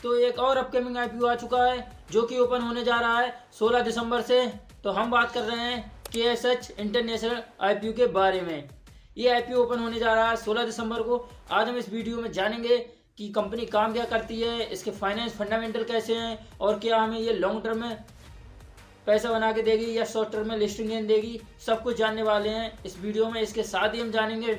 तो एक और अपकमिंग आईपीओ आ चुका है जो कि ओपन होने जा रहा है 16 दिसंबर से। तो हम बात कर रहे हैं KSH इंटरनेशनल आईपीओ के बारे में। ये आईपीओ ओपन होने जा रहा है 16 दिसंबर को। आज हम इस वीडियो में जानेंगे कि कंपनी काम क्या करती है, इसके फाइनेंस फंडामेंटल कैसे हैं और क्या हमें ये लॉन्ग टर्म में पैसा बना के देगी या शॉर्ट टर्म में लिस्टिंग गेन देगी। सब कुछ जानने वाले हैं इस वीडियो में। इसके साथ ही हम जानेंगे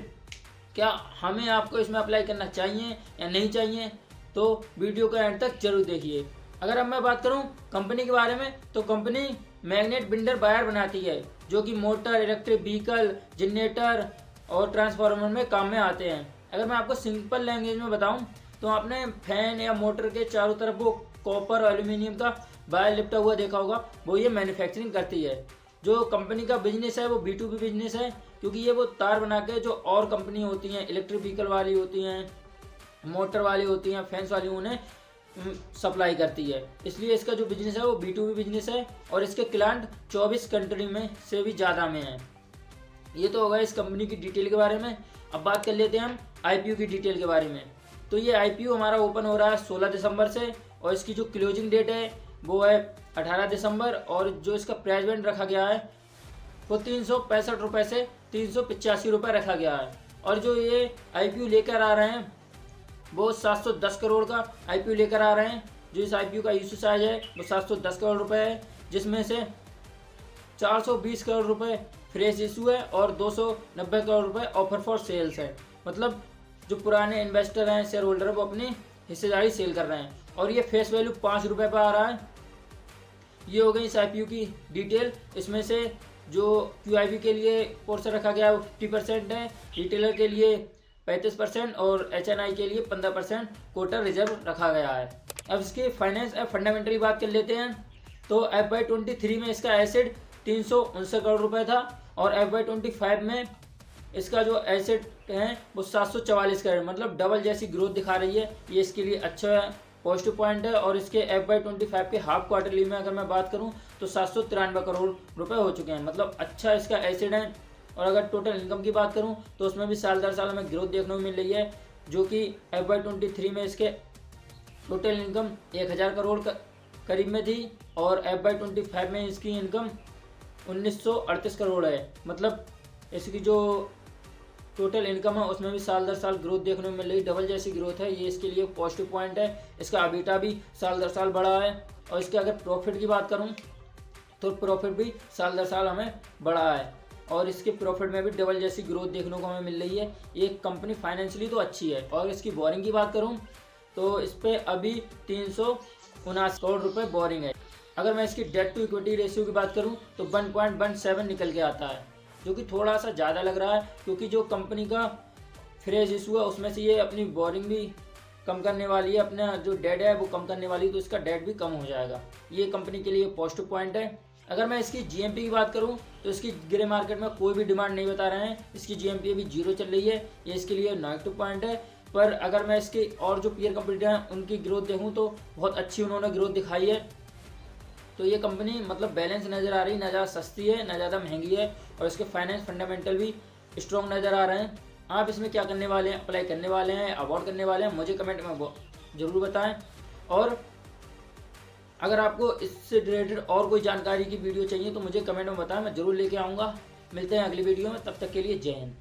क्या हमें आपको इसमें अप्लाई करना चाहिए या नहीं चाहिए। तो वीडियो का एंड तक जरूर देखिए। अगर अब मैं बात करूं कंपनी के बारे में तो कंपनी मैग्नेट बिल्डर वायर बनाती है जो कि मोटर, इलेक्ट्रिक व्हीकल, जनरेटर और ट्रांसफार्मर में काम में आते हैं। अगर मैं आपको सिंपल लैंग्वेज में बताऊं तो आपने फैन या मोटर के चारों तरफ वो कॉपर और एल्यूमिनियम का वायर लिपटा हुआ देखा होगा, वो ये मैन्युफैक्चरिंग करती है। जो कंपनी का बिजनेस है वो B2B बिजनेस है, क्योंकि ये वो तार बना के जो और कंपनी होती हैं, इलेक्ट्रिक व्हीकल वाली होती हैं, मोटर वाली होती हैं, फैंस वाली, उन्हें सप्लाई करती है। इसलिए इसका जो बिजनेस है वो B2B बिजनेस है और इसके क्लाइंट 24 कंट्री में से भी ज़्यादा में हैं। ये तो होगा इस कंपनी की डिटेल के बारे में। अब बात कर लेते हैं हम आईपीओ की डिटेल के बारे में। तो ये आईपीओ हमारा ओपन हो रहा है 16 दिसंबर से और इसकी जो क्लोजिंग डेट है वो है 18 दिसंबर और जो इसका प्राइस बैंड रखा गया है वो 365 रुपये से 385 रुपये रखा गया है। और जो ये आईपीओ लेकर आ रहे हैं वो 710 करोड़ का आईपीओ लेकर आ रहे हैं। जो इस आईपीओ का इशू साइज है वो 710 करोड़ रुपए है, जिसमें से 420 करोड़ रुपए फ्रेश इशू है और 290 करोड़ रुपए ऑफर फॉर सेल्स है। मतलब जो पुराने इन्वेस्टर हैं, शेयर होल्डर है, वो अपनी हिस्सेदारी सेल कर रहे हैं और ये फेस वैल्यू 5 रुपये पर आ रहा है। ये हो गई इस आईपीओ की डिटेल। इसमें से जो QIB के लिए पोर्शन रखा गया है वो 50% है, रिटेलर के लिए 35% और HNI के लिए 15% कोटा रिजर्व रखा गया है। अब इसके फाइनेंस फंडामेंटली बात कर लेते हैं। तो FY23 में इसका एसेट 359 करोड़ रुपए था और FY25 में इसका जो एसेट है वो 744 करोड़, मतलब डबल जैसी ग्रोथ दिखा रही है। ये इसके लिए अच्छा पॉजिटिव पॉइंट है। और इसके FY25 के हाफ क्वार्टरली में अगर मैं बात करूं तो 793 करोड़ रुपए हो चुके हैं, मतलब अच्छा इसका एसेट है। और अगर टोटल इनकम की बात करूं तो उसमें भी साल दर साल हमें ग्रोथ देखने को मिल रही है, जो कि FY23 में इसके टोटल इनकम 1000 करोड़ करीब में थी और FY25 में इसकी इनकम 1938 करोड़ है। मतलब इसकी जो टोटल इनकम है उसमें भी साल दर साल ग्रोथ देखने को मिल रही है, डबल जैसी ग्रोथ है। ये इसके लिए पॉजिटिव पॉइंट है। इसका अबीटा भी साल दर साल बढ़ा है। और इसके अगर प्रॉफिट की बात करूं तो प्रॉफिट भी साल दर साल हमें बढ़ा है और इसके प्रॉफिट में भी डबल जैसी ग्रोथ देखने को हमें मिल रही है। ये कंपनी फाइनेंशियली तो अच्छी है। और इसकी बोरिंग की बात करूं तो इस पर अभी 379 करोड़ रुपए बोरिंग है। अगर मैं इसकी डेट टू इक्विटी रेशियो की बात करूं तो 1.17 निकल के आता है, जो कि थोड़ा सा ज़्यादा लग रहा है, क्योंकि जो कंपनी का फ्रेश इशू है उसमें से ये अपनी बोरिंग भी कम करने वाली है, अपना जो डेट है वो कम करने वाली है, तो इसका डेट भी कम हो जाएगा। ये कंपनी के लिए पॉजिटिव पॉइंट है। अगर मैं इसकी GMP की बात करूं तो इसकी ग्रे मार्केट में कोई भी डिमांड नहीं बता रहे हैं। इसकी GMP अभी 0 चल रही है, ये इसके लिए नेगेटिव पॉइंट है। पर अगर मैं इसकी और जो पीयर कंपनी हैं उनकी ग्रोथ देखूँ तो बहुत अच्छी उन्होंने ग्रोथ दिखाई है। तो ये कंपनी मतलब बैलेंस नज़र आ रही, ना ज़्यादा सस्ती है ना ज़्यादा महंगी है और इसके फाइनेंस फंडामेंटल भी स्ट्रॉन्ग नज़र आ रहे हैं। आप इसमें क्या करने वाले हैं, अप्लाई करने वाले हैं, अवॉर्ड करने वाले हैं, मुझे कमेंट में ज़रूर बताएं। और अगर आपको इससे रिलेटेड और कोई जानकारी की वीडियो चाहिए तो मुझे कमेंट में बताएं, मैं ज़रूर लेके आऊँगा। मिलते हैं अगली वीडियो में, तब तक के लिए जय हिंद।